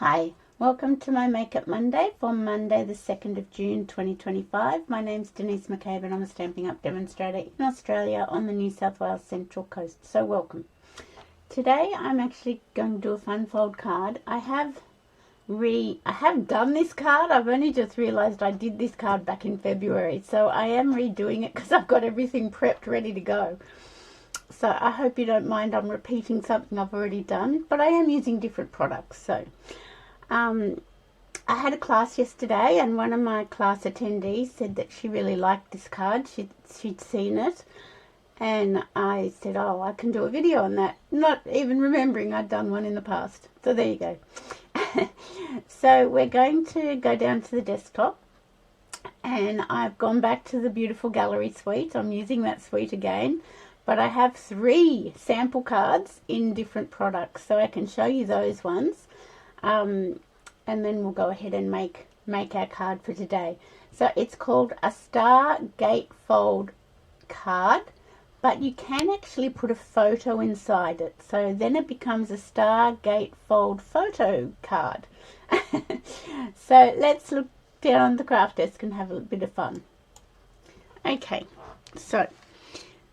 Hi, welcome to my Makeup Monday for Monday the 2nd of June 2025. My name's Denise McCabe and I'm a Stampin' Up demonstrator in Australia on the New South Wales Central Coast, so welcome. Today I'm actually going to do a fun fold card. I have done this card. I've only just realised I did this card back in February, so I am redoing it because I've got everything prepped ready to go. So I hope you don't mind I'm repeating something I've already done, but I am using different products. So I had a class yesterday and one of my class attendees said that she really liked this card. She'd seen it and I said, oh, I can do a video on that, not even remembering I'd done one in the past. So there you go. So we're going to go down to the desktop and I've gone back to the beautiful gallery suite. I'm using that suite again. But I have 3 sample cards in different products, so I can show you those ones. And then we'll go ahead and make our card for today. So it's called a Stargate fold card, but you can actually put a photo inside it. So then it becomes a Stargate fold photo card. So let's look down on the craft desk and have a bit of fun. Okay, so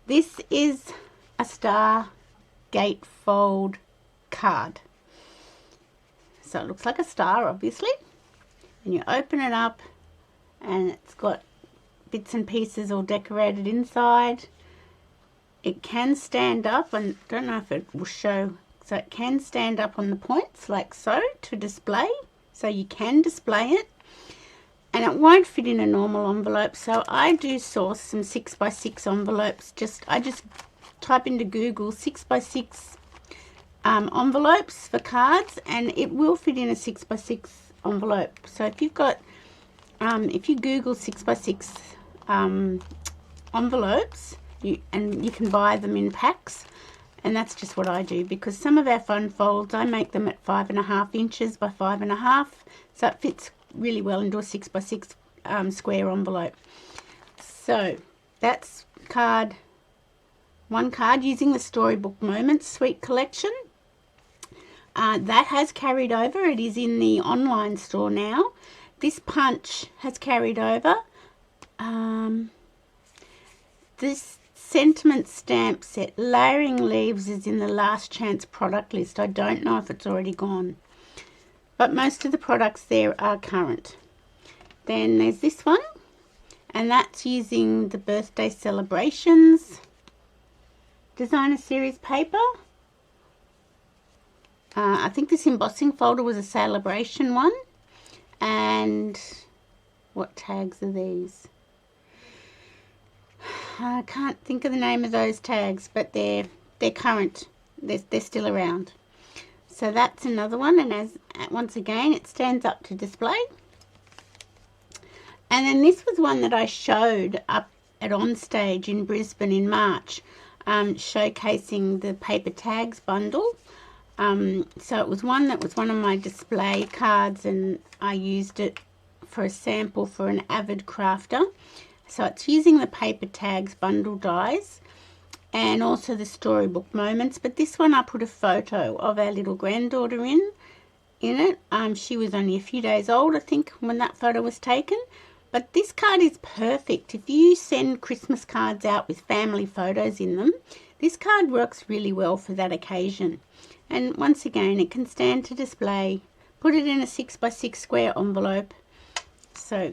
this is a Stargate fold card. So it looks like a star, obviously. And you open it up and it's got bits and pieces all decorated inside. It can stand up, and I don't know if it will show. So it can stand up on the points like so to display. So you can display it. And it won't fit in a normal envelope, so I do source some 6x6 envelopes. I just type into Google 6x6 envelopes for cards, and it will fit in a 6x6 envelope. So if you've got, if you Google 6x6 envelopes, you can buy them in packs, and that's just what I do, because some of our fun folds I make them at 5.5 inches by 5.5, so it fits really well into a 6x6 square envelope. So that's one card using the Storybook Moments Suite collection. That has carried over. It is in the online store now. This punch has carried over. This sentiment stamp set, Layering Leaves, is in the last chance product list. I don't know if it's already gone, but most of the products there are current. Then there's this one, and that's using the Birthday Celebrations Designer Series paper. I think this embossing folder was a celebration one. And what tags are these? I can't think of the name of those tags, but they're current. They're still around. So that's another one, and once again it stands up to display. And then this was one that I showed up at Onstage in Brisbane in March, showcasing the paper tags bundle. So it was one that was one of my display cards, and I used it for a sample for an avid crafter. So it's using the paper tags bundle dies and also the Storybook Moments, but this one I put a photo of our little granddaughter in it. She was only a few days old, I think, when that photo was taken. But this card is perfect if you send Christmas cards out with family photos in them. This card works really well for that occasion. And once again, it can stand to display. Put it in a 6x6 square envelope. So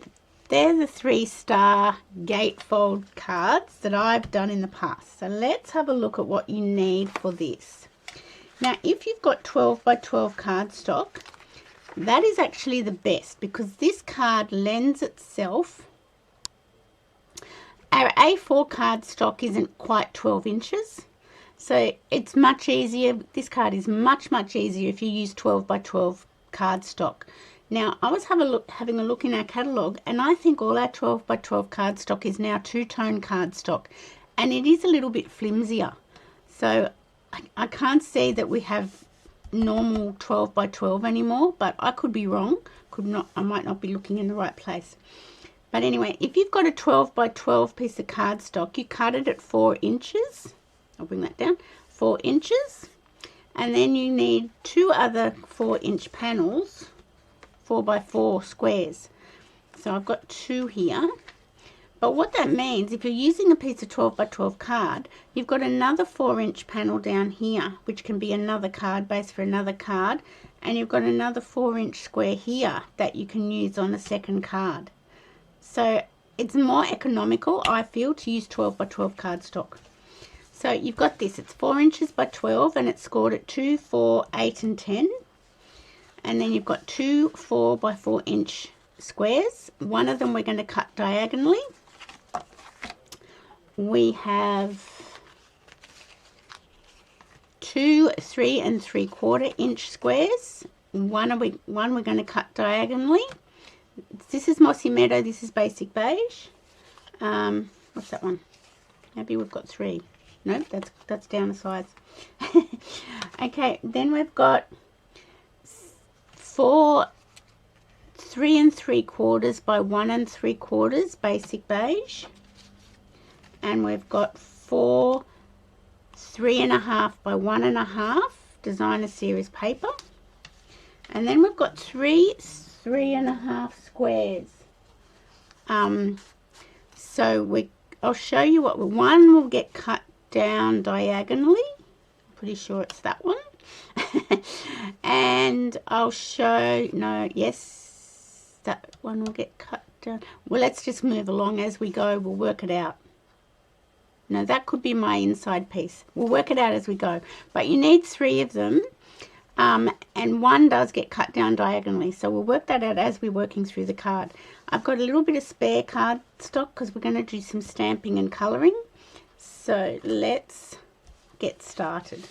they're the 3 Stargate fold cards that I've done in the past. So let's have a look at what you need for this. Now, if you've got 12x12 cardstock, that is actually the best, because this card lends itself. Our A4 cardstock isn't quite 12 inches, so it's much easier. This card is much easier if you use 12x12 cardstock. Now, I was having a look in our catalogue, and I think all our 12x12 cardstock is now two-tone cardstock, and it is a little bit flimsier. So I can't see that we have normal 12x12 anymore, but I could be wrong. I might not be looking in the right place. But anyway, if you've got a 12x12 piece of cardstock, you cut it at 4 inches. I'll bring that down. 4 inches. And then you need 2 other 4-inch panels, 4x4 squares. So I've got 2 here. But what that means, if you're using a piece of 12x12 card, you've got another 4-inch panel down here, which can be another card base for another card. And you've got another 4-inch square here that you can use on a second card. So it's more economical, I feel, to use 12x12 cardstock. So you've got this, it's 4 inches by 12 and it's scored at 2, 4, 8 and 10. And then you've got 2 4x4 inch squares. One of them we're going to cut diagonally. We have 2 3 3/4 inch squares. One we're going to cut diagonally. This is Mossy Meadow, this is Basic Beige. What's that one? Maybe we've got 3. Nope, that's down a size. Okay, then we've got 4 3 3/4 by 1 3/4 Basic Beige. And we've got 4 3 1/2 by 1 1/2 Designer Series paper. And then we've got 3 3 1/2 squares. So I'll show you what one will get cut down diagonally. I'm pretty sure it's that one. And I'll show, no, yes, that one will get cut down. Well, let's just move along as we go. We'll work it out. No, that could be my inside piece. We'll work it out as we go. But you need 3 of them. And one does get cut down diagonally. So we'll work that out as we're working through the card. I've got a little bit of spare cardstock because we're going to do some stamping and colouring. So let's get started.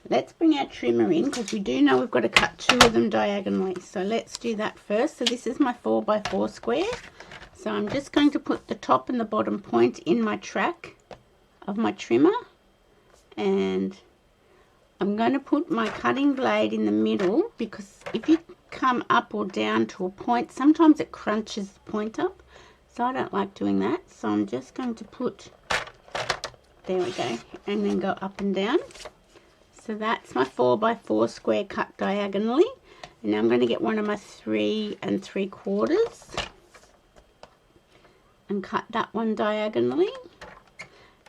Let's bring our trimmer in because we do know we've got to cut 2 of them diagonally. So let's do that first. So this is my 4x4 square. So I'm just going to put the top and the bottom point in my track of my trimmer. And I'm going to put my cutting blade in the middle because if you come up or down to a point, sometimes it crunches the point up. So I don't like doing that. So I'm just going to put, there we go, and then go up and down. So that's my 4x4 square cut diagonally. And now I'm going to get one of my 3 3/4 and cut that one diagonally.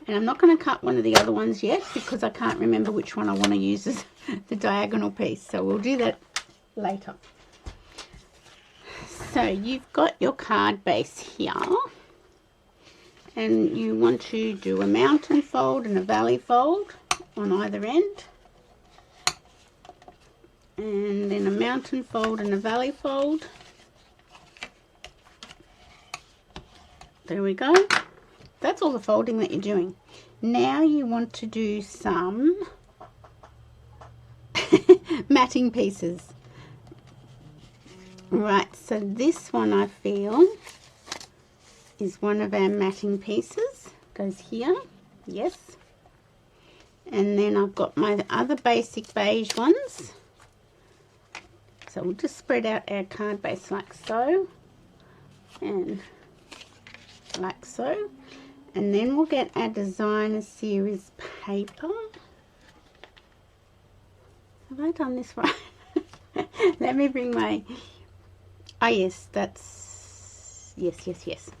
And I'm not going to cut one of the other ones yet because I can't remember which one I want to use as the diagonal piece. So we'll do that later. So you've got your card base here. And you want to do a mountain fold and a valley fold on either end. And then a mountain fold and a valley fold. There we go. That's all the folding that you're doing. Now you want to do some matting pieces. Right, so this one I feel is one of our matting pieces. Goes here, yes. And then I've got my other Basic Beige ones. So we'll just spread out our card base like so. And like so. And then we'll get our Designer Series paper. Have I done this right? Let me bring my, oh yes, that's, yes.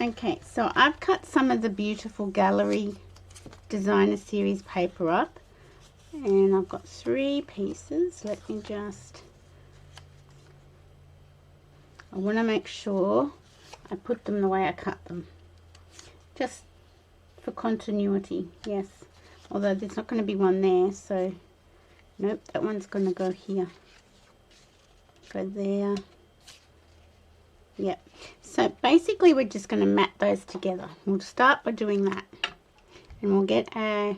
Okay, so I've cut some of the beautiful Gallery Designer Series paper up. And I've got 3 pieces. Let me just, I want to make sure I put them the way I cut them. Just for continuity, yes. Although there's not going to be one there, so nope, that one's going to go here. Go there. Yep. So basically we're just going to mat those together. We'll start by doing that. And we'll get our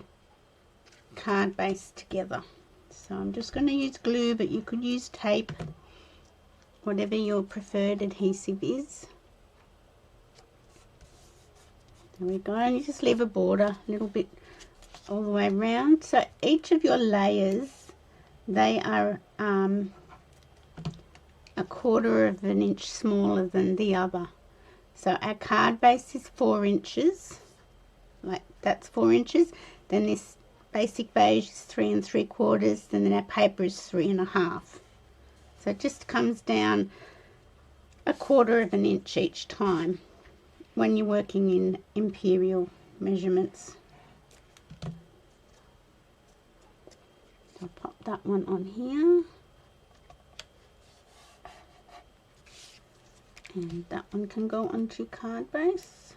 card base together. So I'm just going to use glue, but you could use tape, whatever your preferred adhesive is. There we go, and you just leave a border a little bit all the way around. So each of your layers, they are a 1/4 of an inch smaller than the other. So our card base is 4 inches, like that's 4 inches. Then this basic beige is 3 3/4, and then our paper is 3 1/2. So it just comes down 1/4 of an inch each time when you're working in imperial measurements. I'll pop that one on here. And that one can go onto card base.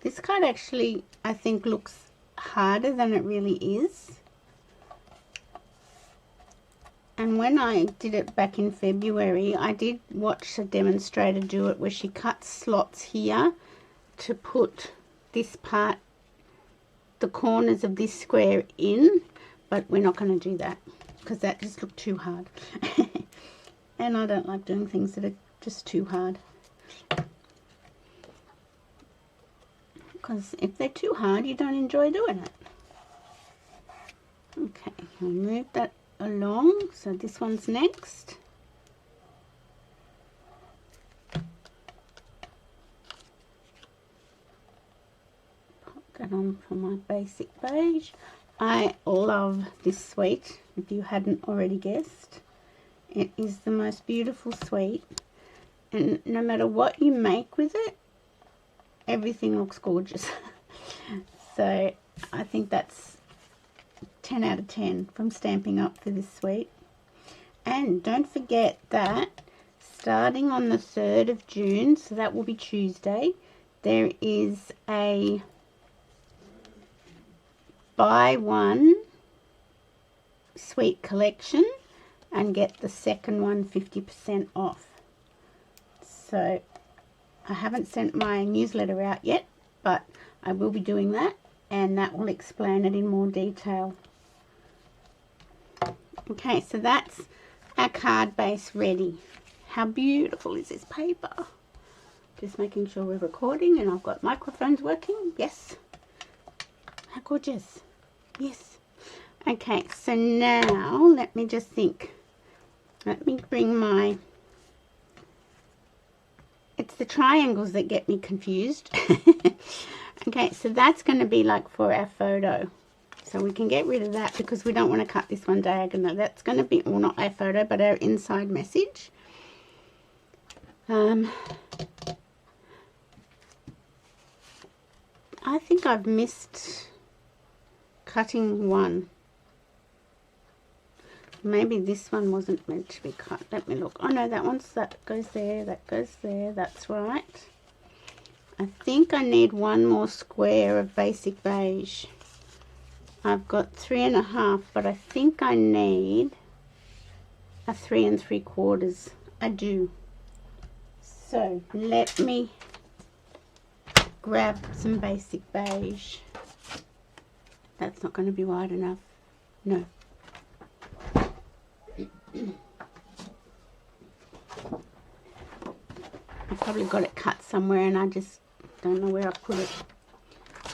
This card actually, I think, looks harder than it really is. And when I did it back in February, I did watch a demonstrator do it where she cut slots here to put this part, the corners of this square in, but we're not going to do that because that just looked too hard. And I don't like doing things that are just too hard. Because if they're too hard, you don't enjoy doing it. Okay, I'll move that along. So this one's next. Pop that on for my basic beige. I love this suite, if you hadn't already guessed. It is the most beautiful suite, and no matter what you make with it, everything looks gorgeous. So I think that's 10 out of 10 from Stamping Up for this suite. And don't forget that starting on the 3rd of June, so that will be Tuesday, there is a buy one suite collection and get the second one 50% off. So I haven't sent my newsletter out yet, but I will be doing that, and that will explain it in more detail. Okay, so that's our card base ready. How beautiful is this paper? Just making sure we're recording and I've got microphones working. Yes. How gorgeous. Yes. Okay, so now let me just think. Let me bring my... It's the triangles that get me confused. Okay, so that's going to be like for our photo. So we can get rid of that because we don't want to cut this one diagonal. That's going to be, well, not our photo, but our inside message. I think I've missed cutting one. Maybe this one wasn't meant to be cut. Let me look. Oh no, that goes there, that goes there. That's right. I think I need one more square of basic beige. I've got 3 1/2, but I think I need a 3 3/4. I do. So let me grab some basic beige. That's not going to be wide enough. No. I've probably got it cut somewhere and I just don't know where I put it.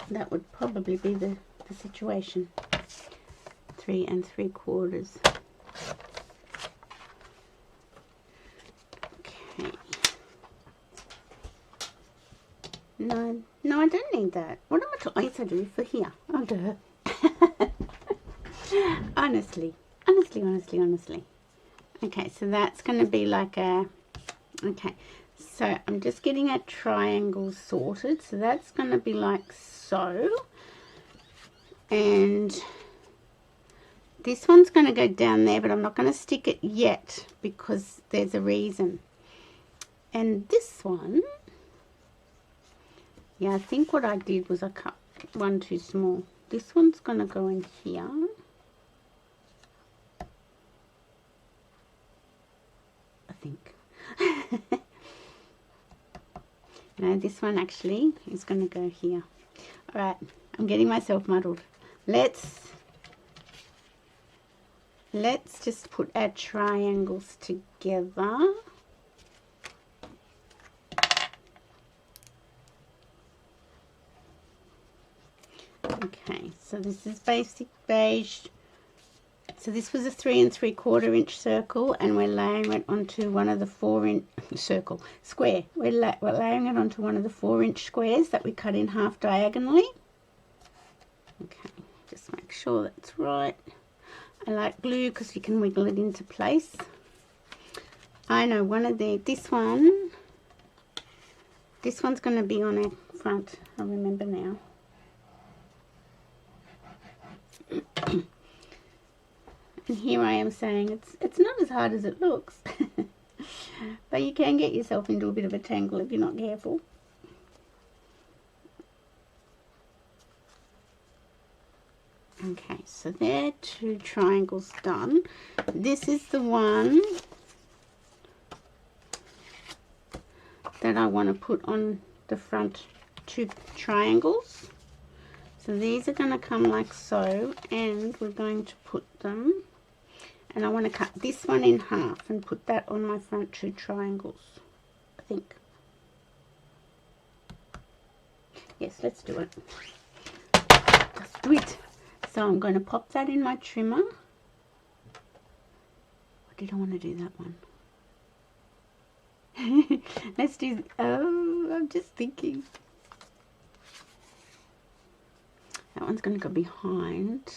That would probably be the situation. 3 3/4. Okay. No, I don't need that. What am I talking? Yes, I do, for here. Oh, duh. Honestly. Okay, so that's going to be like a... Okay, so I'm just getting a triangle sorted. So that's going to be like so. And this one's going to go down there, but I'm not going to stick it yet because there's a reason. And this one... Yeah, I think what I did was I cut one too small. This one's going to go in here. I think. No, this one actually is going to go here. Alright, I'm getting myself muddled. Let's just put our triangles together. Okay, so this is basic beige. So this was a 3 3/4 inch circle, and we're laying it onto one of the 4 inch square. We're laying it onto one of the 4 inch squares that we cut in half diagonally. Okay, just make sure that's right. I like glue because you can wiggle it into place. I know this one's going to be on our front. I remember now. And here I am saying it's not as hard as it looks. But you can get yourself into a bit of a tangle if you're not careful. Okay, so there are 2 triangles done. This is the one that I want to put on the front 2 triangles. So these are going to come like so, and we're going to put them, and I want to cut this one in half and put that on my front 2 triangles, I think. Yes, let's do it. Let's do it. So I'm going to pop that in my trimmer. Or did I want to do that one? Let's do, oh, I'm just thinking. That one's going to go behind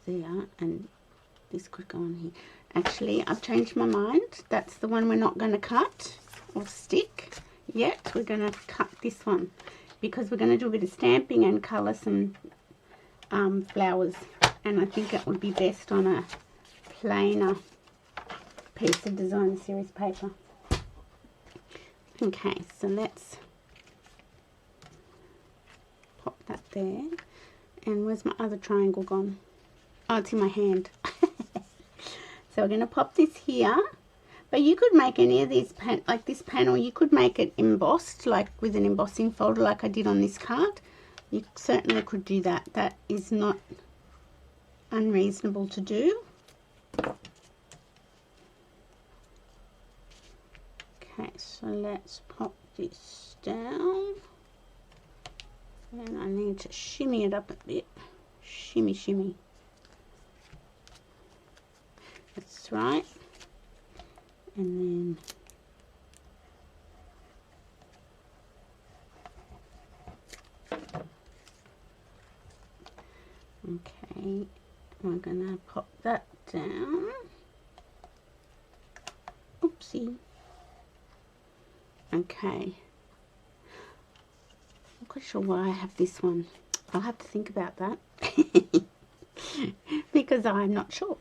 there, and this could go on here. Actually, I've changed my mind. That's the one we're not going to cut or stick yet. We're going to cut this one because we're going to do a bit of stamping and colour some flowers, and I think it would be best on a plainer piece of design series paper. Okay, so let's pop that there. And where's my other triangle gone? Oh, it's in my hand. So we're going to pop this here, but you could make any of these like this panel, you could make it embossed, like with an embossing folder like I did on this card. You certainly could do that. That is not unreasonable to do. Okay, so let's pop this down. And I need to shimmy it up a bit. Shimmy, shimmy. That's right. And then okay, we're gonna pop that down. Oopsie. Okay. I'm not quite sure why I have this one. I'll have to think about that. Because I'm not sure.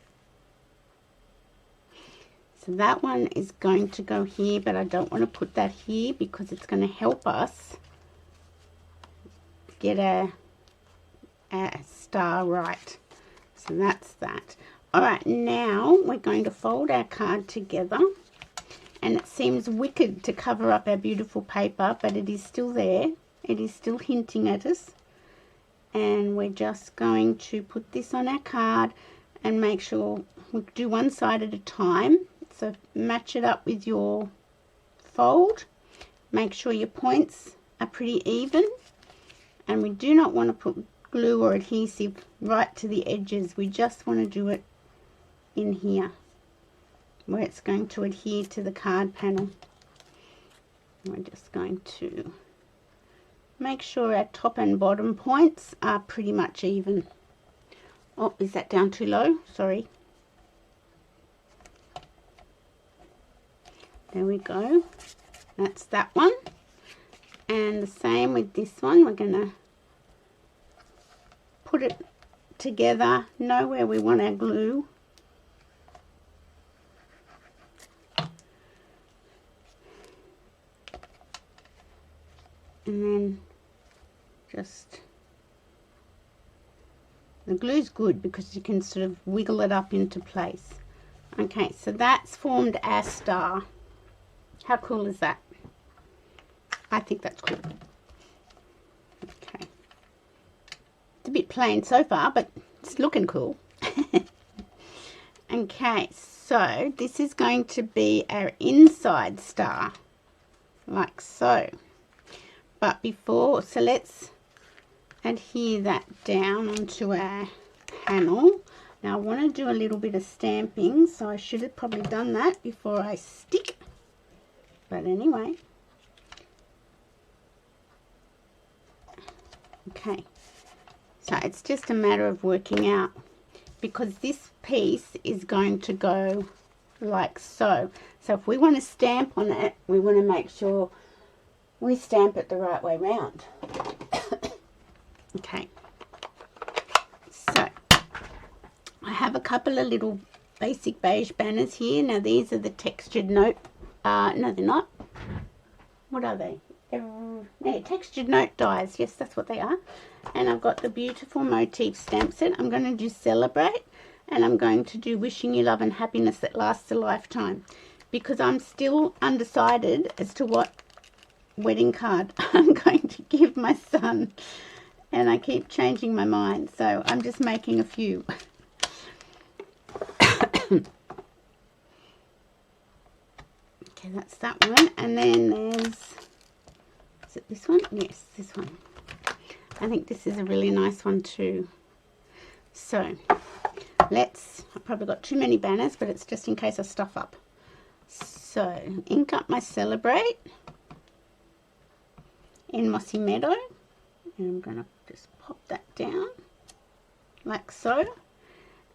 So that one is going to go here, but I don't want to put that here because it's going to help us get a star right. So that's that. Alright, now we're going to fold our card together, and it seems wicked to cover up our beautiful paper, but it is still there. It is still hinting at us, and we're just going to put this on our card and make sure we do one side at a time. So match it up with your fold, make sure your points are pretty even, and we do not want to put glue or adhesive right to the edges. We just want to do it in here where it's going to adhere to the card panel. We're just going to make sure our top and bottom points are pretty much even. Oh, is that down too low? Sorry. There we go. That's that one. And the same with this one. We're going to put it together, know where we want our glue. And then just, the glue's good because you can sort of wiggle it up into place. Okay, so that's formed our star. How cool is that? I think that's cool. Okay. It's a bit plain so far, but it's looking cool. Okay, so this is going to be our inside star, like so. But before, so let's adhere that down onto our panel. Now I want to do a little bit of stamping, so I should have probably done that before I stick. But anyway. Okay. So it's just a matter of working out, because this piece is going to go like so. So if we want to stamp on it, we want to make sure we stamp it the right way round. Okay. So I have a couple of little basic beige banners here. Now these are the textured note. No, they're not. What are they? Yeah, textured note dies. Yes, that's what they are. And I've got the beautiful motif stamp set. I'm going to do Celebrate, and I'm going to do Wishing You Love and Happiness That Lasts a Lifetime, because I'm still undecided as to what wedding card I'm going to give my son, and I keep changing my mind, so I'm just making a few. Okay, that's that one. And then there's, is it this one? Yes, this one. I think this is a really nice one too. So I've probably got too many banners, but it's just in case I stuff up. So ink up my Celebrate in Mossy Meadow, and I'm going to just pop that down like so.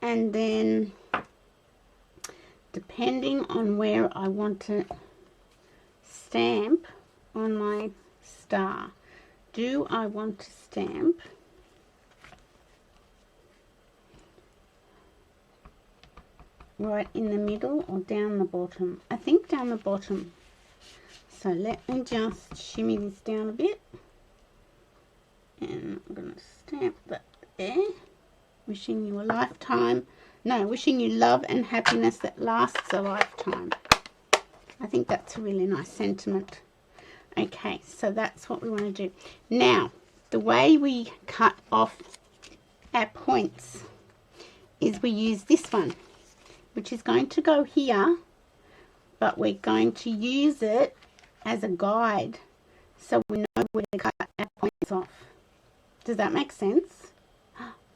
And then depending on where I want to stamp on my star, do I want to stamp right in the middle or down the bottom? I think down the bottom. So let me just shimmy this down a bit, and I'm going to stamp that there. Wishing you a lifetime. No, wishing you love and happiness that lasts a lifetime. I think that's a really nice sentiment. Okay, so that's what we want to do. Now, the way we cut off our points is we use this one, which is going to go here, but we're going to use it as a guide so we know where to cut our points off. Does that make sense?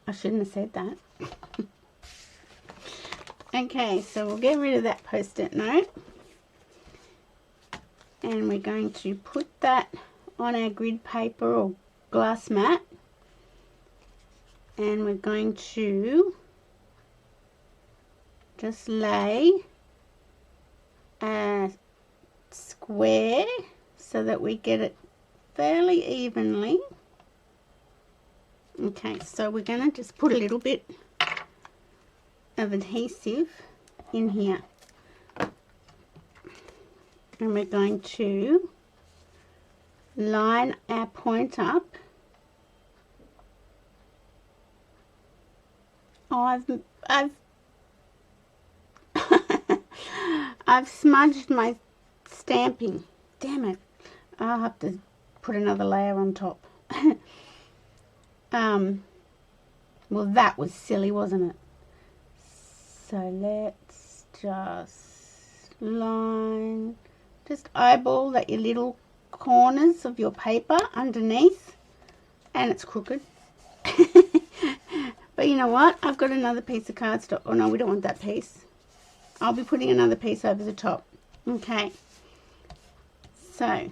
I shouldn't have said that. Okay, so we'll get rid of that post-it note, and we're going to put that on our grid paper or glass mat, and we're going to just lay a square so that we get it fairly evenly. Okay, so we're going to just put a little bit of adhesive in here, and we're going to line our point up. Oh, I've smudged my stamping. Damn it. I'll have to put another layer on top. Well, that was silly, wasn't it? So let's just line, just eyeball that your little corners of your paper underneath, and it's crooked. But you know what? I've got another piece of cardstock. Oh no, we don't want that piece. I'll be putting another piece over the top. Okay. So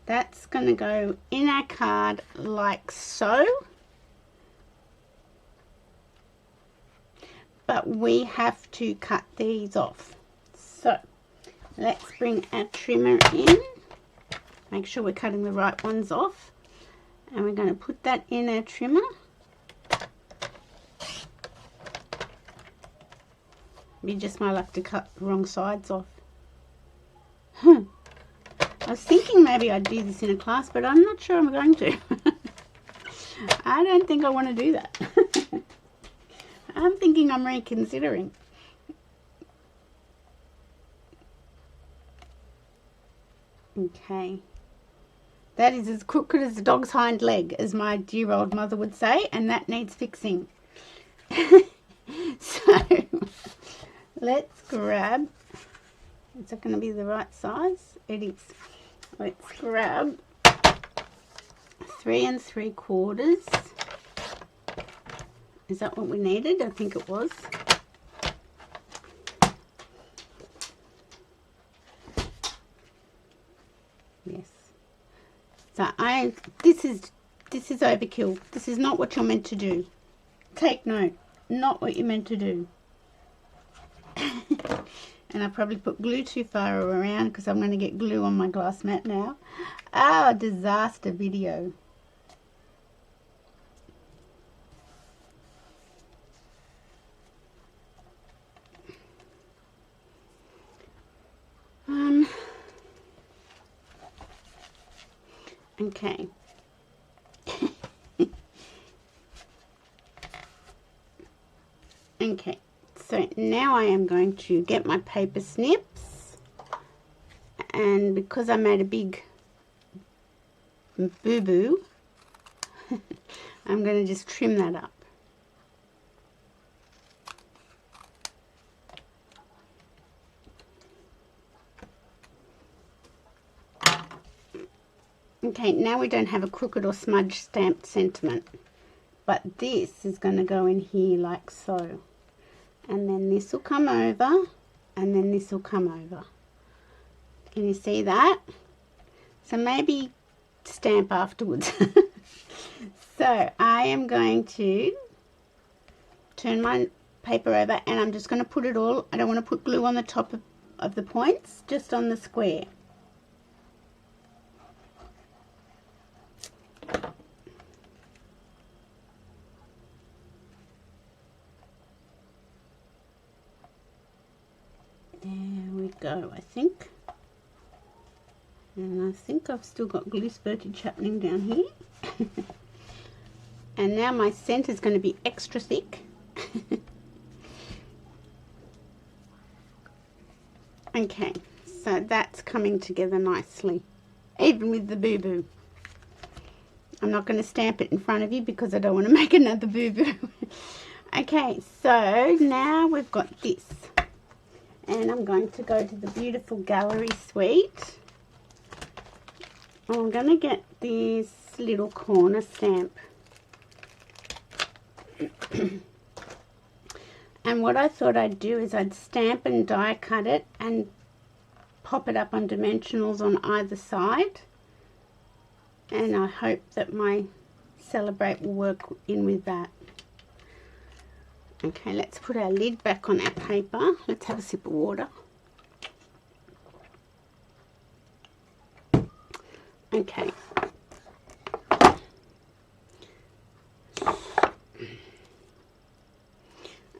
that's going to go in our card like so. But we have to cut these off. So let's bring our trimmer in. Make sure we're cutting the right ones off. And we're going to put that in our trimmer. You just might have to cut the wrong sides off. I was thinking maybe I'd do this in a class, but I'm not sure I'm going to. I don't think I want to do that. I'm thinking I'm reconsidering. Okay. That is as crooked as a dog's hind leg, as my dear old mother would say, and that needs fixing. So, let's grab, is that going to be the right size? It is. Let's grab 3 3/4. Is that what we needed? I think it was. Yes. So this is This is overkill. This is not what you're meant to do. Take note. Not what you're meant to do. And I probably put glue too far around because I'm going to get glue on my glass mat now. Ah, disaster video. Okay. Okay, so now I am going to get my paper snips, and because I made a big boo-boo, I'm going to just trim that up. Okay, now we don't have a crooked or smudged stamped sentiment, but this is going to go in here like so. And then this will come over, and then this will come over. Can you see that? So maybe stamp afterwards. So I am going to turn my paper over, and I'm just going to put it all, I don't want to put glue on the top of the points, just on the square. There we go, I think. And I think I've still got glue spurtage happening down here. And now my centre is going to be extra thick. Okay, so that's coming together nicely, even with the boo-boo. I'm not going to stamp it in front of you because I don't want to make another boo-boo. Okay, so now we've got this. And I'm going to go to the beautiful gallery suite. I'm going to get this little corner stamp. And what I thought I'd do is I'd stamp and die cut it and pop it up on dimensionals on either side. And I hope that my Celebrate will work in with that. Okay, let's put our lid back on our paper. Let's have a sip of water. Okay.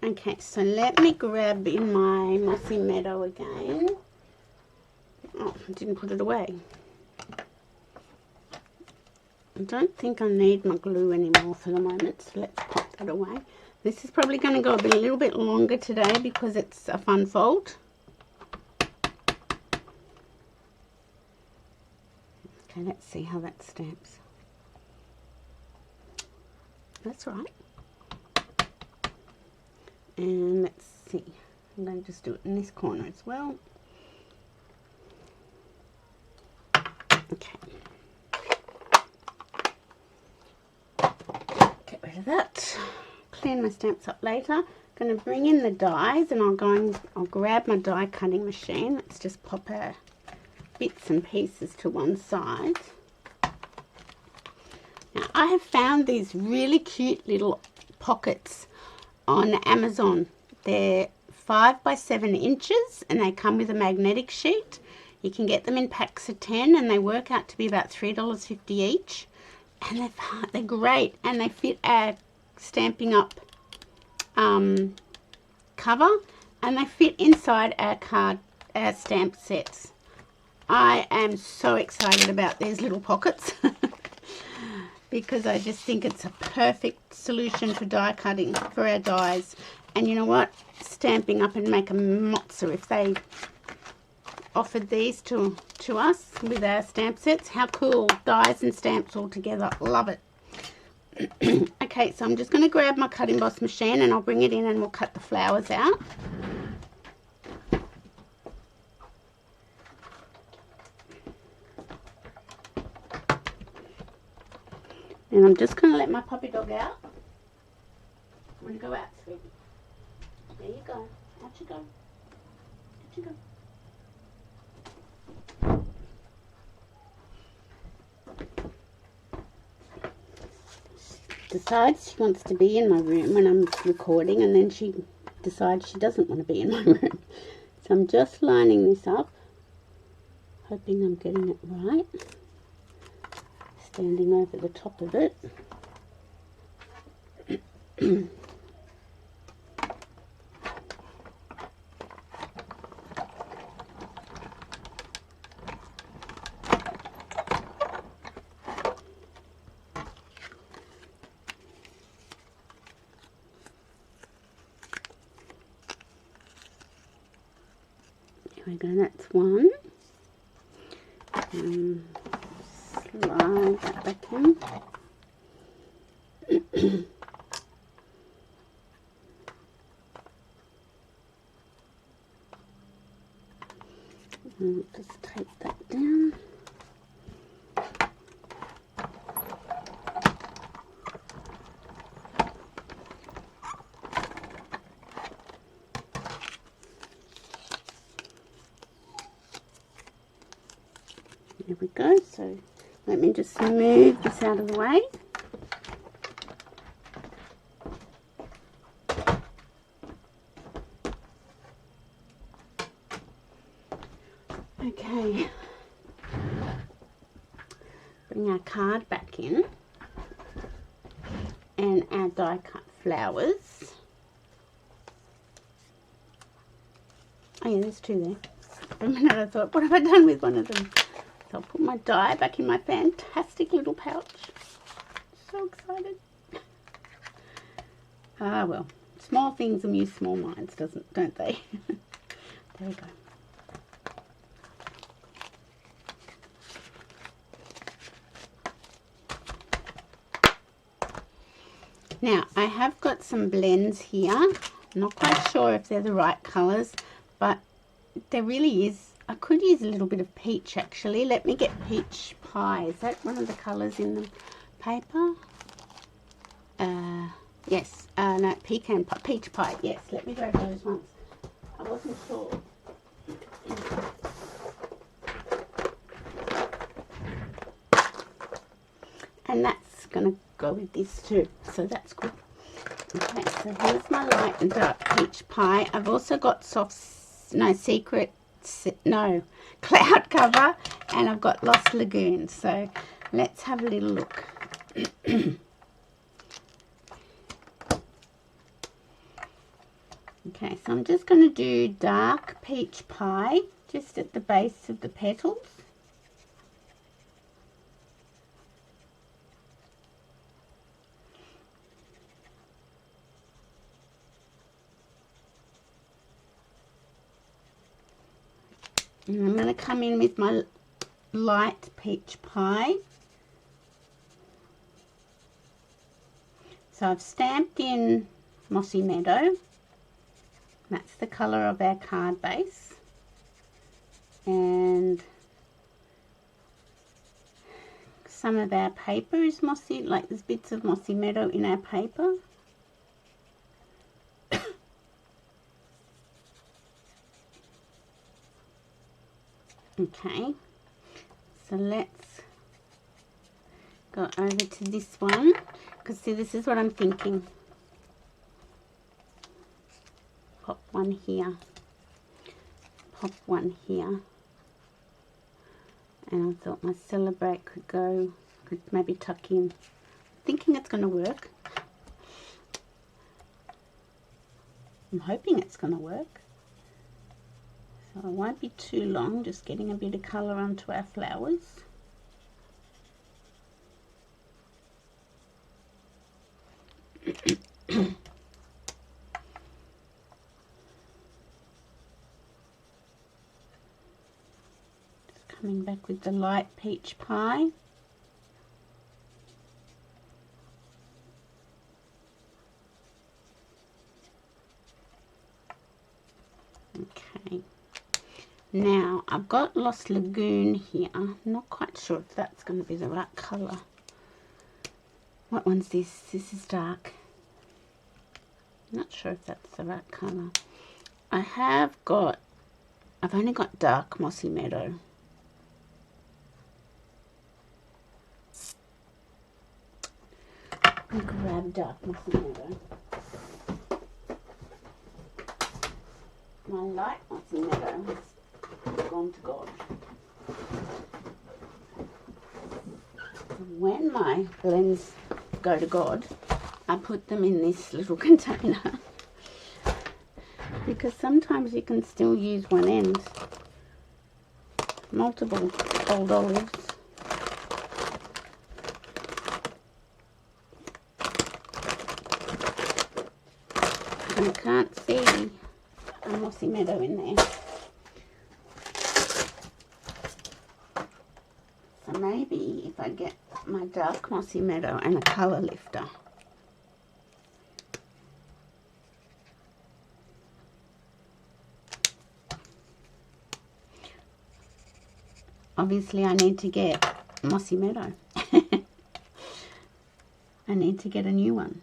Okay, so let me grab in my Mossy Meadow again. Oh, I didn't put it away. I don't think I need my glue anymore for the moment, so let's pop that away. This is probably going to go a little bit longer today because it's a fun fold. Okay, let's see how that stamps. That's right. And let's see. I'm going to just do it in this corner as well. Okay. Get rid of that. Clean my stamps up later. I'm going to bring in the dies, and I'll grab my die cutting machine. Let's just pop our bits and pieces to one side. Now I have found these really cute little pockets on Amazon. They're 5 by 7 inches and they come with a magnetic sheet. You can get them in packs of 10 and they work out to be about $3.50 each. And they're great, and they fit our Stamping Up cover, and they fit inside our stamp sets. I am so excited about these little pockets because I just think it's a perfect solution for die cutting for our dies. And you know what? Stamping Up and make a mozza if they offered these to us with our stamp sets. How cool. Dies and stamps all together. Love it. Okay, so I'm just going to grab my cut emboss machine and I'll bring it in and we'll cut the flowers out. And I'm just going to let my puppy dog out. I'm going to go out, sweetie. There you go. Out you go. Out you go. decides she wants to be in my room when I'm recording, and then she decides she doesn't want to be in my room. So I'm just lining this up, hoping I'm getting it right. Standing over the top of it. There we go, that's one. Slide that back in. And just take that down. There we go. So let me just move this out of the way. Okay. Bring our card back in. And our die cut flowers. Oh yeah, there's two there. For a minute I thought, what have I done with one of them? So I'll put my die back in my fantastic little pouch. So excited. Ah well, small things amuse small minds, don't they? There we go. Now I have got some blends here. I'm not quite sure if they're the right colours, but there really is. I could use a little bit of peach actually. Let me get peach pie. Is that one of the colours in the paper? Yes. No, pecan pie. Peach pie. Yes. Let me grab those ones. I wasn't sure. And that's going to go with this too. So that's good. Okay. So here's my light and dark peach pie. I've also got cloud cover, and I've got Lost Lagoon. So let's have a little look. Okay, so I'm just going to do dark peach pie just at the base of the petals. And I'm going to come in with my light peach pie. So I've stamped in Mossy Meadow. That's the colour of our card base. And some of our paper is mossy, like there's bits of Mossy Meadow in our paper. Okay, so let's go over to this one, because see, this is what I'm thinking. Pop one here, pop one here, and I thought my Celebrate could maybe tuck in. Thinking it's going to work. I'm hoping it's going to work. So it won't be too long, just getting a bit of colour onto our flowers. Just coming back with the light peach pie. Okay. Now, I've got Lost Lagoon here. I'm not quite sure if that's going to be the right colour. What one's this? This is dark. Not sure if that's the right colour. I've only got dark Mossy Meadow. me grab dark mossy meadow. My light mossy meadow has gone to God. When my blends go to God, I put them in this little container because sometimes you can still use one end. Multiple old olives. And I can't see a mossy meadow in there. So maybe if I get my dark mossy meadow and a colour lifter. Obviously I need to get mossy meadow. I need to get a new one.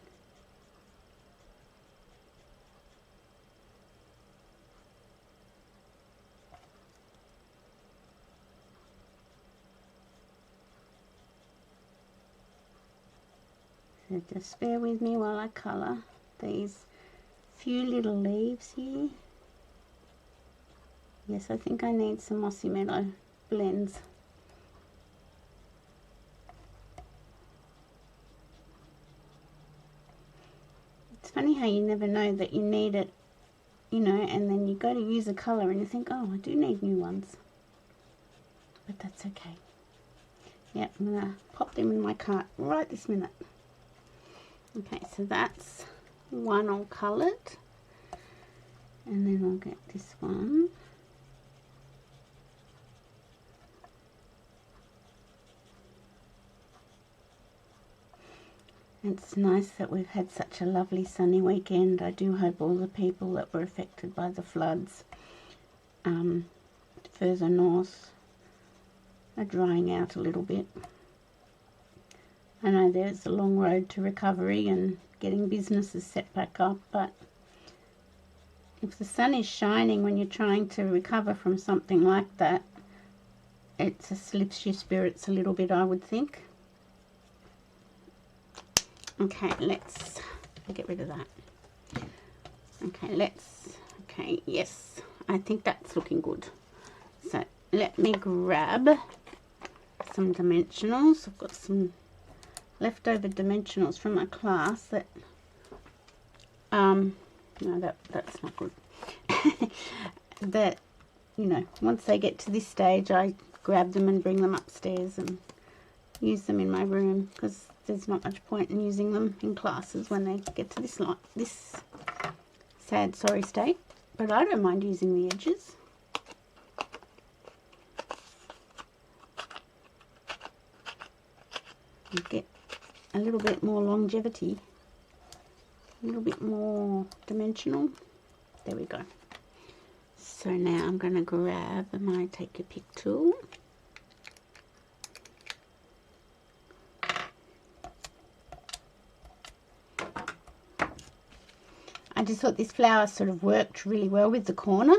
So just bear with me while I colour these few little leaves here. Yes, I think I need some mossy meadow blends. It's funny how you never know that you need it, you know, and then you go to use a colour and you think, oh, I do need new ones. But that's okay. Yep, I'm going to pop them in my cart right this minute. Okay, so that's one all coloured. And then I'll get this one. It's nice that we've had such a lovely sunny weekend. I do hope all the people that were affected by the floods further north are drying out a little bit. I know there's a long road to recovery and getting businesses set back up, but if the sun is shining when you're trying to recover from something like that, it just lifts your spirits a little bit, I would think. Okay, let's get rid of that. Okay, yes, I think that's looking good. So let me grab some dimensionals. I've got some leftover dimensionals from my class that, no, that's not good. That, you know, once they get to this stage, I grab them and bring them upstairs and use them in my room, because there's not much point in using them in classes when they get to this sad, sorry state. But I don't mind using the edges. You get a little bit more longevity, a little bit more dimensional. There we go. So now I'm going to grab my take your pick tool. I just thought this flower sort of worked really well with the corner.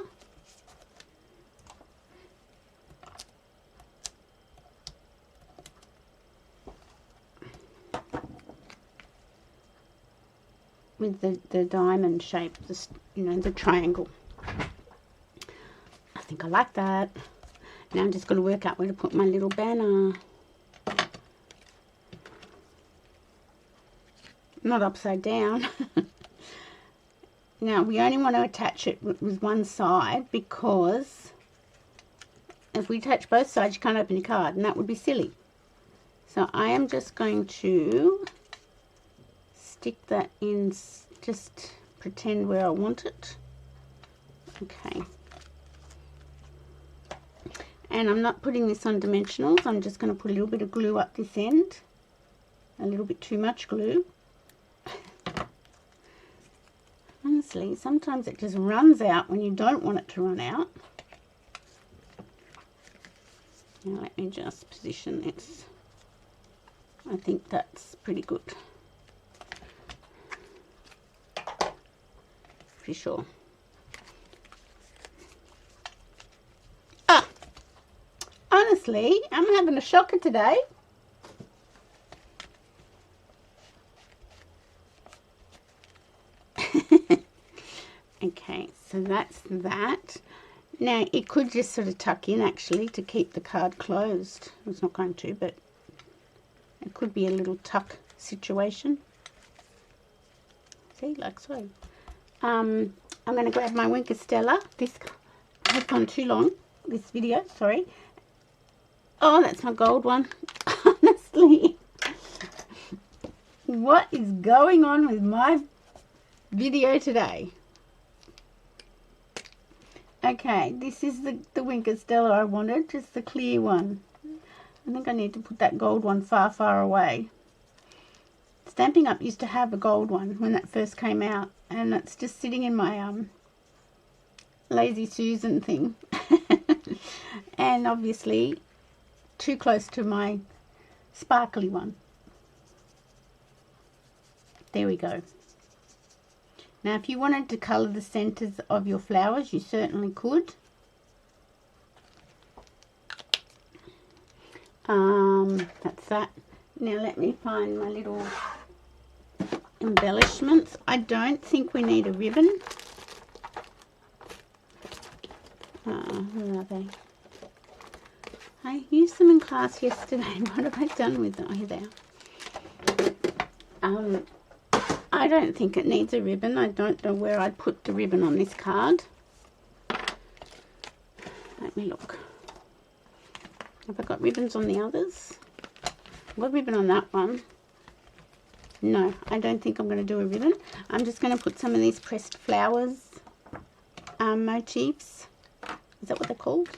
With the diamond shape, you know, the triangle. I think I like that. Now I'm just going to work out where to put my little banner. Not upside down. Now we only want to attach it with one side, because if we attach both sides you can't open your card, and that would be silly. So I am just going to stick that in, just pretend where I want it. Okay. And I'm not putting this on dimensionals, I'm just going to put a little bit of glue up this end. A little bit too much glue. Honestly, sometimes it just runs out when you don't want it to run out. Now let me just position this. I think that's pretty good. Pretty sure. Ah! Honestly, I'm having a shocker today. Okay, so that's that. Now, it could just sort of tuck in, actually, to keep the card closed. It's not going to, but it could be a little tuck situation. See, like so. I'm going to grab my Winker Stella. This has gone too long, this video, sorry. Oh, that's my gold one. Honestly, what is going on with my video today? Okay, this is the Winker Stella I wanted, just the clear one. I think I need to put that gold one far, far away. Stampin' Up used to have a gold one when that first came out, and it's just sitting in my Lazy Susan thing. And obviously too close to my sparkly one. There we go. Now, if you wanted to colour the centres of your flowers, you certainly could. That's that. Now, let me find my little embellishments. I don't think we need a ribbon. Where are they? I used them in class yesterday. What have I done with them? Oh, here they are. I don't think it needs a ribbon. I don't know where I'd put the ribbon on this card. Let me look. Have I got ribbons on the others? I've got a ribbon on that one. No, I don't think I'm going to do a ribbon. I'm just going to put some of these pressed flowers motifs. Is that what they're called?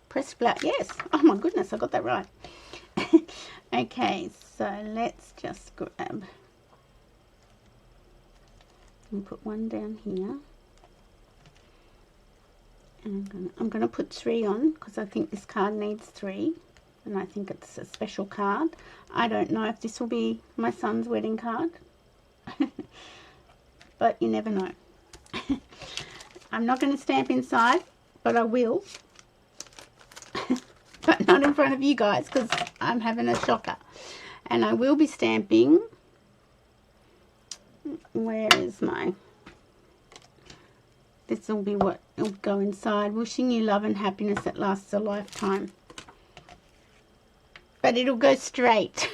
Pressed flower. Yes. Oh my goodness, I got that right. Okay, so let's just grab and put one down here. And I'm going to put 3 on because I think this card needs 3. And I think it's a special card. I don't know if this will be my son's wedding card. But you never know. I'm not going to stamp inside, but I will. But not in front of you guys because I'm having a shocker. And I will be stamping. Where is my... This will be what will go inside. Wishing you love and happiness that lasts a lifetime. But it'll go straight.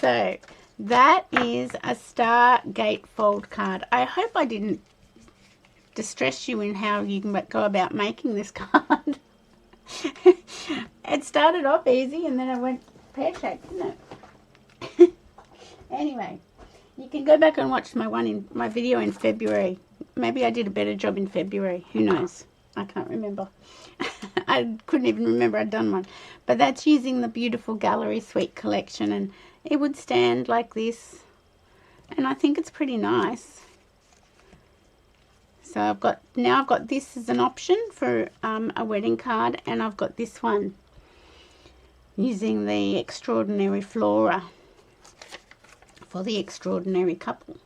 So that is a Stargate fold card. I hope I didn't distress you in how you can go about making this card. It started off easy and then I went pear-shaped, didn't it? Anyway, you can go back and watch my video in February. Maybe I did a better job in February. Who knows? I can't remember. I couldn't even remember I'd done one. But that's using the beautiful Gallery Suite collection, and it would stand like this. And I think it's pretty nice. So I've got this as an option for a wedding card, and I've got this one using the Extraordinary Flora for the extraordinary couple.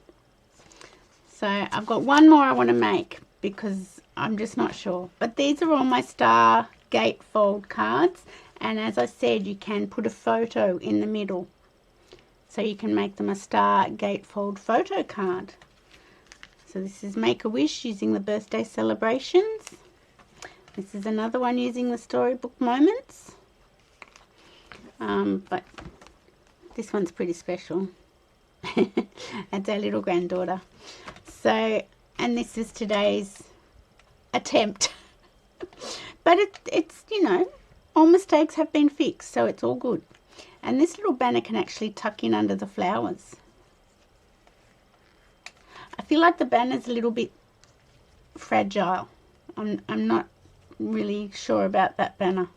So I've got one more I want to make because I'm just not sure. But these are all my Stargate fold cards, and as I said, you can put a photo in the middle. So you can make them a Stargate fold photo card. So this is Make-A-Wish using the birthday celebrations. This is another one using the storybook moments. But this one's pretty special. That's our little granddaughter. So, and this is today's attempt. But it's, you know, all mistakes have been fixed, so it's all good. And this little banner can actually tuck in under the flowers. I feel like the banner's a little bit fragile. I'm not really sure about that banner.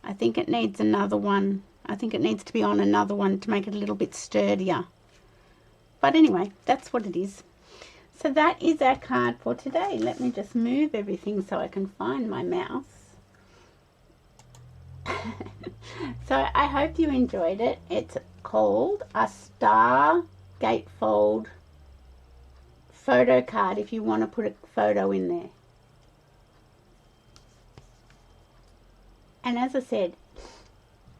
I think it needs another one. I think it needs to be on another one to make it a little bit sturdier. But anyway, that's what it is. So that is our card for today. Let me just move everything so I can find my mouse. So I hope you enjoyed it. It's called a Stargate fold photo card if you want to put a photo in there. And as I said,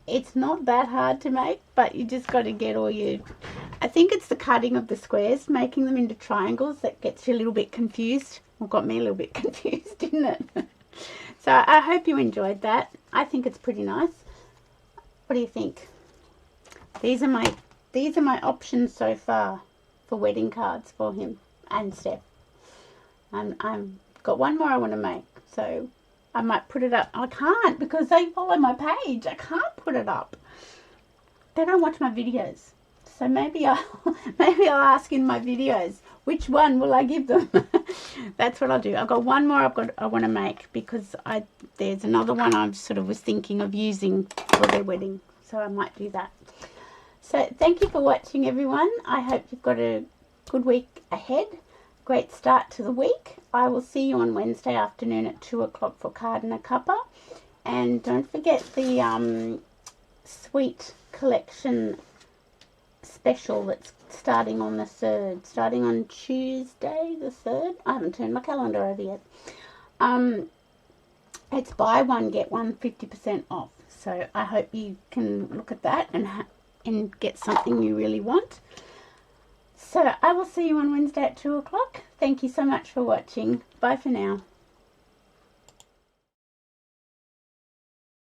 It's not that hard to make, but you just got to get all your... I think it's the cutting of the squares, making them into triangles, that gets you a little bit confused. Well, got me a little bit confused, didn't it? So I hope you enjoyed that. I think it's pretty nice. What do you think? These are my options so far for wedding cards for him and Steph. And I've got one more I want to make, so I might put it up. I can't because they follow my page. I can't put it up. They don't watch my videos. So maybe I'll ask in my videos, which one will I give them? That's what I'll do. I've got one more I want to make, because there's another one I sort of was thinking of using for their wedding. So I might do that. So thank you for watching, everyone. I hope you've got a good week ahead. Great start to the week. I will see you on Wednesday afternoon at 2 o'clock for Card and a Cuppa. And don't forget the sweet collection special that's starting on the 3rd. Starting on Tuesday the 3rd. I haven't turned my calendar over yet. It's buy one, get one 50% off. So I hope you can look at that and get something you really want. So I will see you on Wednesday at 2 o'clock. Thank you so much for watching. Bye for now.